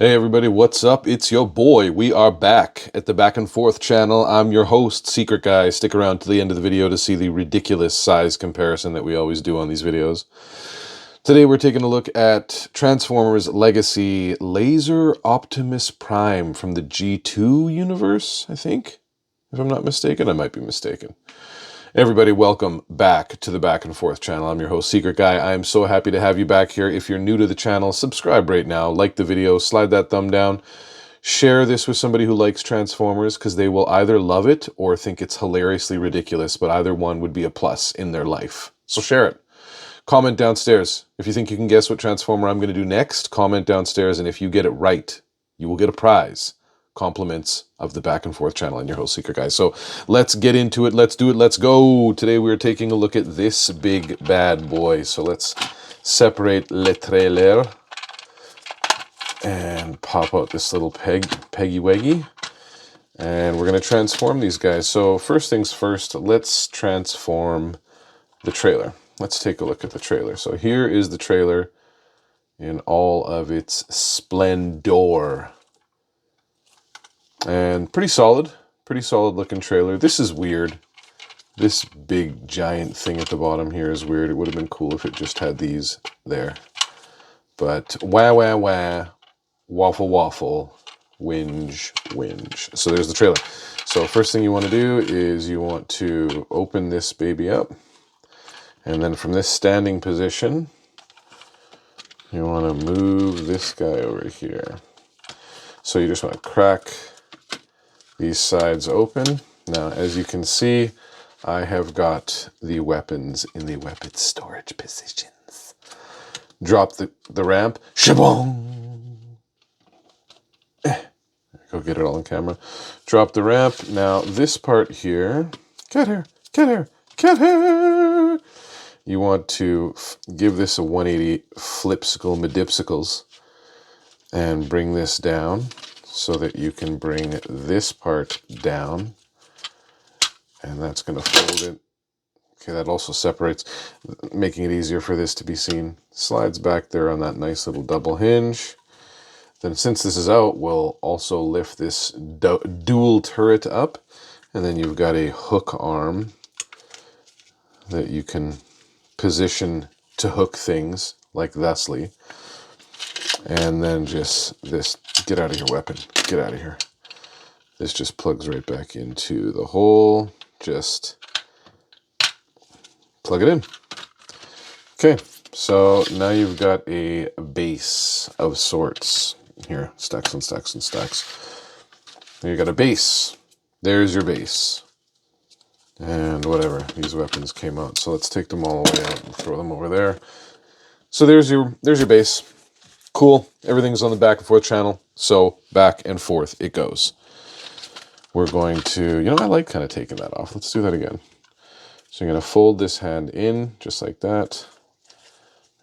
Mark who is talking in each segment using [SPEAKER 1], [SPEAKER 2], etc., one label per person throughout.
[SPEAKER 1] Hey everybody, what's up? It's your boy. We are back at the Back and Forth channel. I'm your host, Secret Guy. Stick around to the end of the video to see the ridiculous size comparison that we always do on these videos. Today we're taking a look at Transformers Legacy Laser Optimus Prime from the G2 universe, I think. If I'm not mistaken, I might be mistaken. Everybody, welcome back to the Back and Forth channel. I'm your host, Secret Guy. I am so happy to have you back here. If you're new to the channel, subscribe right now, like the video, slide that thumb down, share this with somebody who likes Transformers, because they will either love it or think it's hilariously ridiculous, but either one would be a plus in their life. So share it. Comment downstairs. If you think you can guess what Transformer I'm going to do next, comment downstairs, and if you get it right, you will get a prize. Compliments of the Back and Forth channel and your host, Secret Guy. So let's get into it. Let's do it. Let's go. Today we're taking a look at this big bad boy. So let's separate le trailer and pop out this little peggy weggy. And we're going to transform these guys. So first things first, let's transform the trailer. Let's take a look at the trailer. So here is the trailer in all of its splendor. And pretty solid looking trailer. This is weird. This big giant thing at the bottom here is weird. It would have been cool if it just had these there. But wah, wah, wah, waffle, waffle, whinge, whinge. So there's the trailer. So first thing you want to do is you want to open this baby up. And then from this standing position, you want to move this guy over here. So you just want to crack these sides open. Now, as you can see, I have got the weapons in the weapon storage positions. Drop the ramp. Shabong! Go get it all on camera. Drop the ramp. Now, this part here. Get her! Get her! Get her! You want to give this a 180 flipsicle medipsicles and bring this down, so that you can bring this part down, and that's going to fold it. Okay, that also separates, making it easier for this to be seen. Slides back there on that nice little double hinge. Then since this is out, we'll also lift this dual turret up, and then you've got a hook arm that you can position to hook things like thusly. And then just this, get out of here, weapon, get out of here. This just plugs right back into the hole. Just plug it in. Okay, so now you've got a base of sorts. Here, stacks and stacks and stacks. You got a base. There's your base. And whatever, these weapons came out. So let's take them all the way out and throw them over there. So there's your base. Cool. Everything's on the Back and Forth channel, so back and forth it goes. We're going to, I like kind of taking that off. Let's do that again. So you're going to fold this hand in, just like that.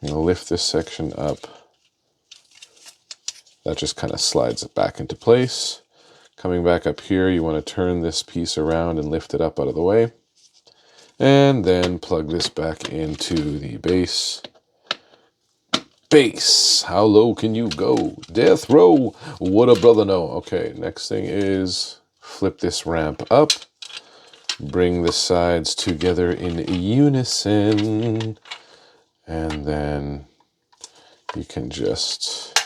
[SPEAKER 1] You're going to lift this section up. That just kind of slides it back into place. Coming back up here, you want to turn this piece around and lift it up out of the way. And then plug this back into the base. Base. How low can you go? Death row. What a brother no. Okay, next thing is flip this ramp up. Bring the sides together in unison. And then you can just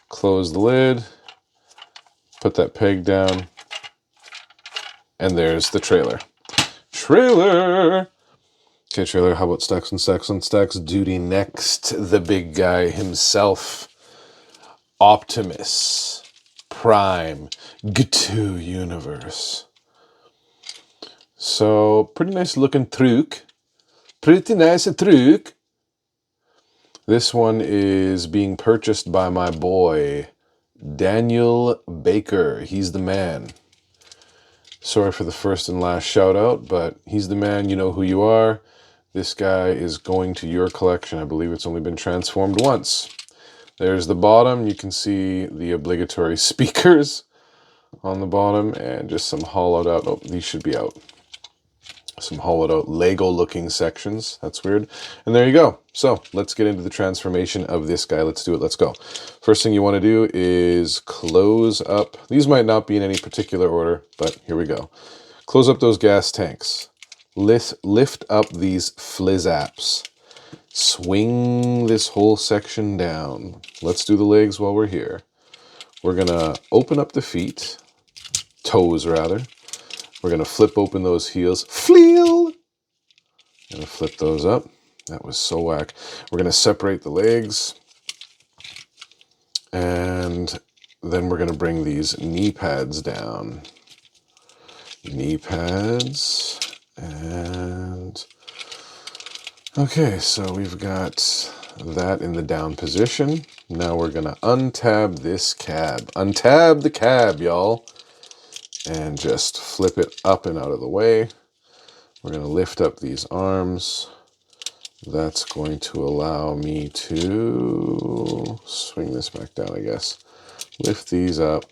[SPEAKER 1] close the lid. Put that peg down. And there's the trailer. Trailer! Okay, trailer, how about stacks and stacks and stacks? Duty next. The big guy himself. Optimus Prime. G2 universe. So, pretty nice looking truck. Pretty nice truck. This one is being purchased by my boy, Daniel Baker. He's the man. Sorry for the first and last shout out, but he's the man. You know who you are. This guy is going to your collection. I believe it's only been transformed once. There's the bottom. You can see the obligatory speakers on the bottom and just some hollowed out. Oh, these should be out. some hollowed out Lego looking sections. That's weird. And there you go. So let's get into the transformation of this guy. Let's do it. Let's go. First thing you want to do is close up. These might not be in any particular order, but here we go. Close up those gas tanks. Lift up these flizzaps. Swing this whole section down. Let's do the legs while we're here. We're going to open up the feet, toes rather. We're going to flip open those heels. Fleel! Going to flip those up. That was so whack. We're going to separate the legs. And then we're going to bring these knee pads down. Knee pads. And okay, so we've got that in the down position. Now we're going to untab this cab. Untab the cab, y'all. And just flip it up and out of the way. We're going to lift up these arms. That's going to allow me to swing this back down, I guess. Lift these up.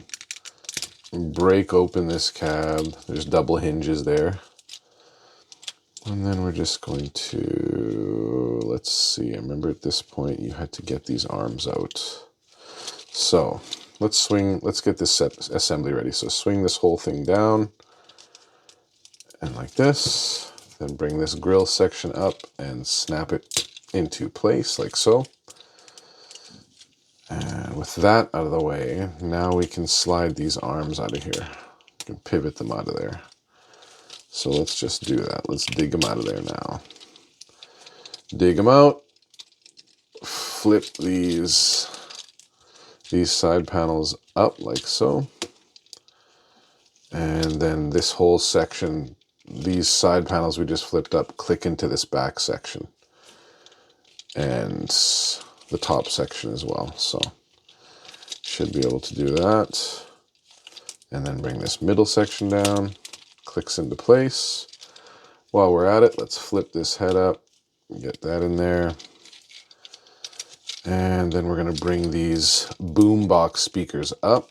[SPEAKER 1] Break open this cab. There's double hinges there. And then we're just going to, let's see, I remember at this point you had to get these arms out. So let's get this assembly ready. So swing this whole thing down and like this. Then bring this grill section up and snap it into place like so. And with that out of the way, now we can slide these arms out of here. We can pivot them out of there. So let's just do that. Let's dig them out of there now. Dig them out. Flip these side panels up like so. And then this whole section, these side panels we just flipped up, click into this back section. And the top section as well. So should be able to do that. And then bring this middle section down. Clicks into place. While we're at it, let's flip this head up. Get that in there. And then we're going to bring these boombox speakers up.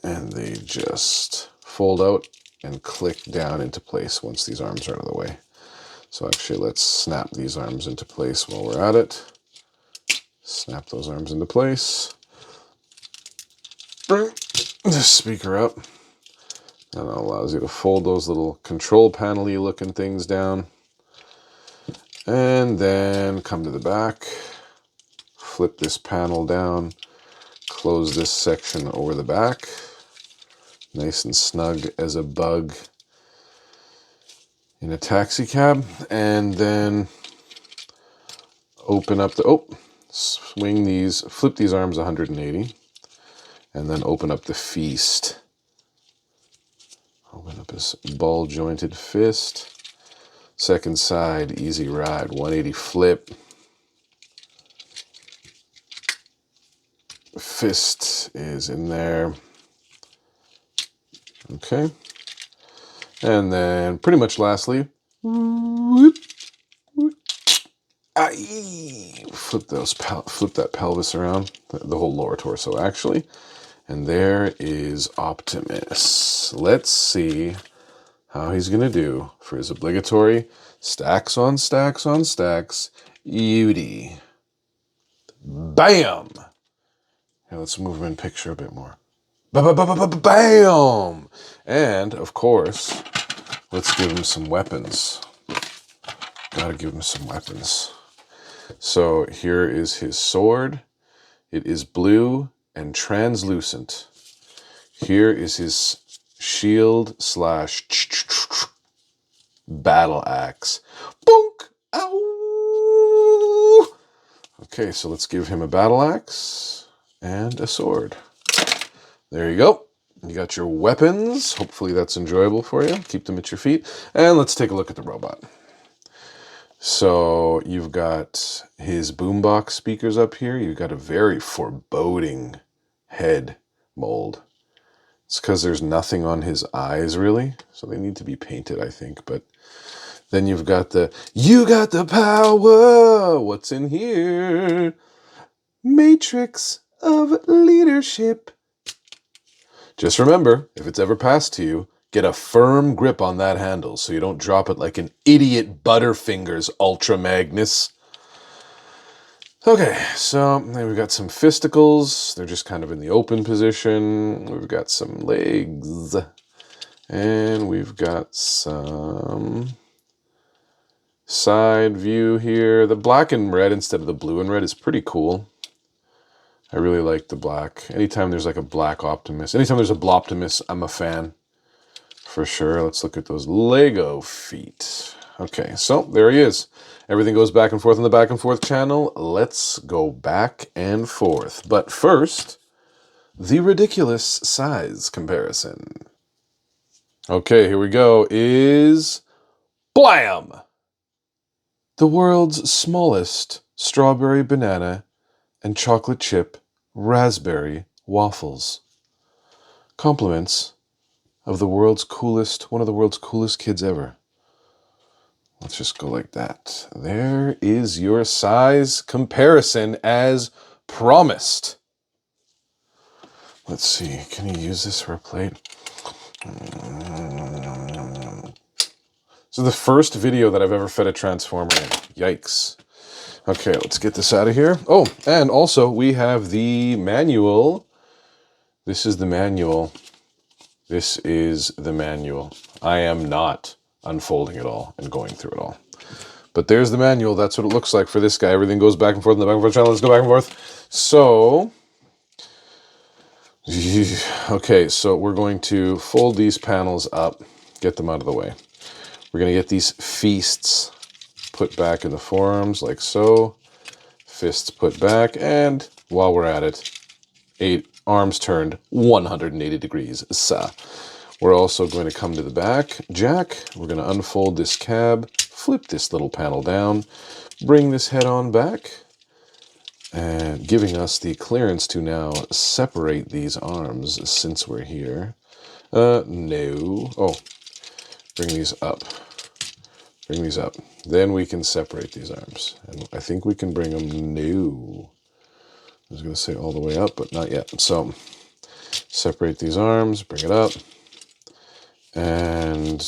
[SPEAKER 1] And they just fold out and click down into place once these arms are out of the way. So actually, let's snap these arms into place while we're at it. Snap those arms into place. Bring the speaker up. And that allows you to fold those little control panel-y looking things down. And then come to the back. Flip this panel down. Close this section over the back. Nice and snug as a bug in a taxi cab. And then open up the, swing these, flip these arms 180. And then open up the feast. Open up this ball jointed fist. Second side, easy ride, 180 flip. Fist is in there. Okay. And then pretty much lastly, whoop, whoop, flip that pelvis around, the whole lower torso actually. And there is Optimus. Let's see how he's going to do for his obligatory stacks on stacks on stacks, Beauty. Bam! Now let's move him in picture a bit more. Bam! And, of course, let's give him some weapons. Gotta give him some weapons. So here is his sword. It is blue and translucent. Here is his shield / battle axe. Bonk! Ow! Okay, so let's give him a battle axe and a sword. There you go. You got your weapons. Hopefully that's enjoyable for you. Keep them at your feet. And let's take a look at the robot. So you've got his boombox speakers up here. You've got a very foreboding head mold. It's because there's nothing on his eyes really. So they need to be painted, I think. But then you've got you got the power. What's in here? Matrix of leadership. Just remember, if it's ever passed to you, Get a firm grip on that handle so you don't drop it like an idiot Butterfingers Ultra Magnus. Okay, so then we've got some fisticles. They're just kind of in the open position. We've got some legs. And we've got some side view here. The black and red instead of the blue and red is pretty cool. I really like the black. Anytime there's like a black Optimus, anytime there's a Bloptimus, I'm a fan. For sure. Let's look at those Lego feet. Okay, so there he is. Everything goes back and forth on the back and forth channel. Let's go back and forth. But first, the ridiculous size comparison. Okay, here we go. Is blam! The world's smallest strawberry banana and chocolate chip raspberry waffles. Compliments of the world's coolest, one of the world's coolest kids ever. Let's just go like that. There is your size comparison as promised. Let's see, can you use this for a plate? This is the first video that I've ever fed a Transformer in. Yikes. Okay, let's get this out of here. Oh, and also we have the manual. This is the manual. This is the manual. I am not unfolding it all and going through it all. But there's the manual. That's what it looks like for this guy. Everything goes back and forth in the back and forth channel. Let's go back and forth. So, okay, so we're going to fold these panels up, get them out of the way. We're going to get these feasts put back in the forearms like so. Fists put back, and while we're at it, 8 arms turned 180 degrees. We're also going to come to the back jack. We're going to unfold this cab, flip this little panel down, bring this head on back, and giving us the clearance to now separate these arms since we're here. No. Oh, bring these up. Bring these up. Then we can separate these arms. And I think we can bring them, no. I was going to say all the way up, but not yet. So, separate these arms, bring it up. And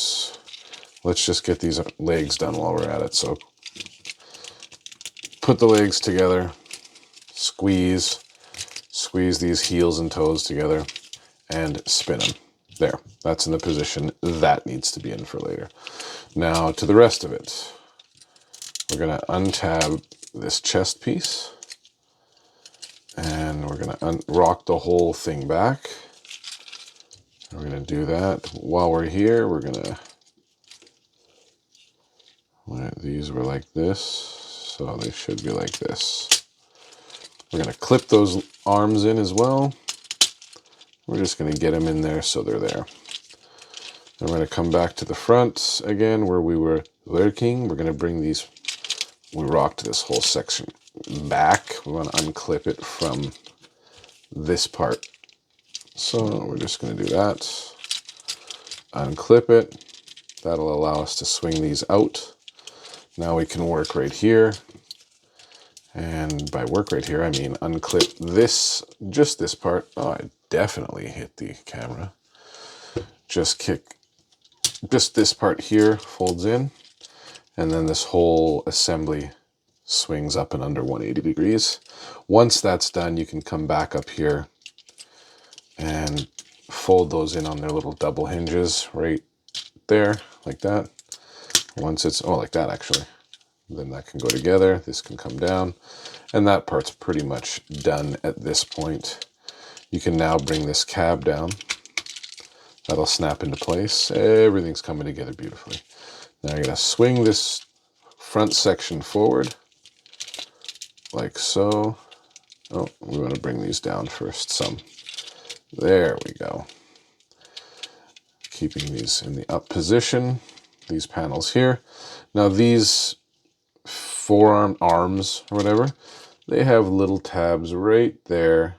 [SPEAKER 1] let's just get these legs done while we're at it. So, put the legs together. Squeeze these heels and toes together. And spin them. There. That's in the position that needs to be in for later. Now, to the rest of it. We're going to untab this chest piece. And we're going to rock the whole thing back. We're going to do that. While we're here, we're going to... These were like this, so they should be like this. We're going to clip those arms in as well. We're just going to get them in there so they're there. Then we're going to come back to the front again where we were working. We're going to bring these... We rocked this whole section back. We want to unclip it from this part. So we're just going to do that. Unclip it. That'll allow us to swing these out. Now we can work right here. And by work right here, I mean unclip this, just this part. Oh, I definitely hit the camera. Just this part here folds in. And then this whole assembly swings up and under 180 degrees. Once that's done, you can come back up here and fold those in on their little double hinges right there, like that. Once it's, oh, like that actually. Then that can go together, this can come down, and that part's pretty much done at this point. You can now bring this cab down. That'll snap into place. Everything's coming together beautifully. Now you're going to swing this front section forward, like so. Oh, we want to bring these down first some. There we go. Keeping these in the up position, these panels here. Now these forearm arms or whatever, they have little tabs right there,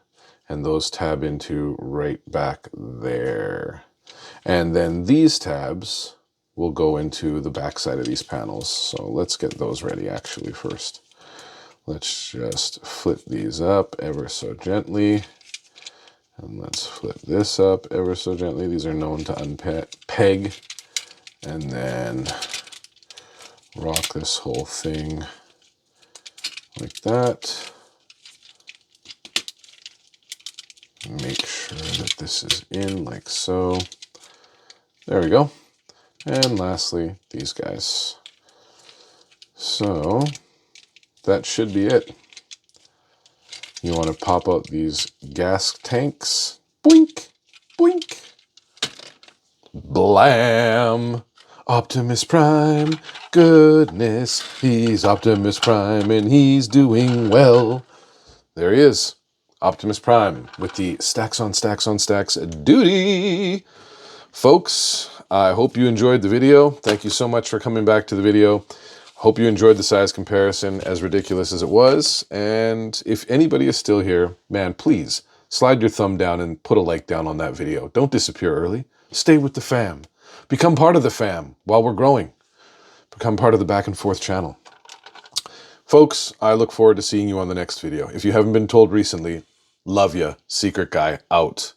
[SPEAKER 1] and those tab into right back there. And then these tabs will go into the back side of these panels. So let's get those ready actually first. Let's just flip these up ever so gently. And let's flip this up ever so gently. These are known to unpeg. And then rock this whole thing like that. Make sure that this is in like so. There we go. And lastly, these guys. So that should be it. You want to pop out these gas tanks. Boink, boink. Blam! Optimus Prime. Goodness, he's Optimus Prime and he's doing well. There he is. Optimus Prime with the stacks on stacks on stacks duty. Folks, I hope you enjoyed the video. Thank you so much for coming back to the video. Hope you enjoyed the size comparison, as ridiculous as it was. And if anybody is still here, man, please slide your thumb down and put a like down on that video. Don't disappear early. Stay with the fam. Become part of the fam while we're growing. Become part of the Back and Forth channel. Folks, I look forward to seeing you on the next video. If you haven't been told recently, love ya. Secret Guy out.